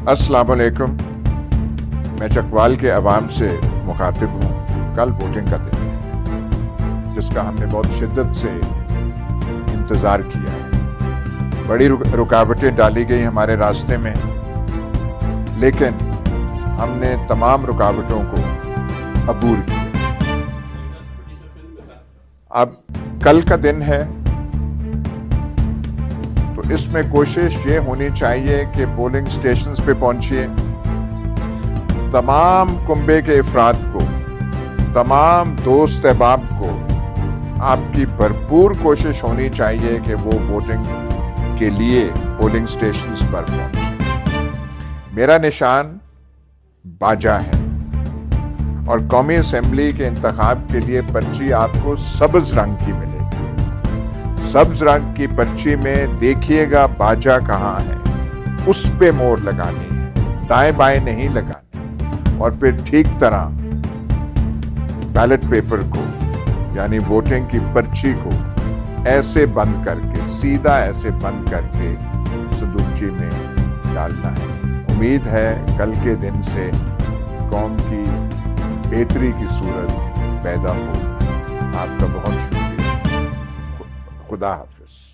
अस्सलाम वालेकुम। मैं चकवाल के अवाम से मुखातिब हूँ। कल वोटिंग का दिन है जिसका हमने बहुत शिद्दत से इंतज़ार किया है। बड़ी रुकावटें डाली गई हमारे रास्ते में, लेकिन हमने तमाम रुकावटों को अबूर किया। अब कल का दिन है तो इसमें कोशिश ये होनी चाहिए कि पोलिंग स्टेशंस पे पहुंचिए। तमाम कुंबे के अफराद को, तमाम दोस्त अहबाब को आपकी भरपूर कोशिश होनी चाहिए कि वो वोटिंग के लिए पोलिंग स्टेशंस पर पहुंचे। मेरा निशान बाजा है और कौमी असेंबली के इंतखाब के लिए पर्ची आपको सब्ज रंग की मिलेगी। सब्ज रंग की पर्ची में देखिएगा बाजा कहाँ है, उस पे मोहर लगानी है, दाएं बाएं नहीं लगानी। और फिर ठीक तरह बैलेट पेपर को यानी वोटिंग की पर्ची को ऐसे बंद करके, सीधा ऐसे बंद करके संदूकची में डालना है। उम्मीद है कल के दिन से कौम की बेहतरी की सूरत पैदा हो। आपका बहुत शुक्रिया। खुदा हाफिज।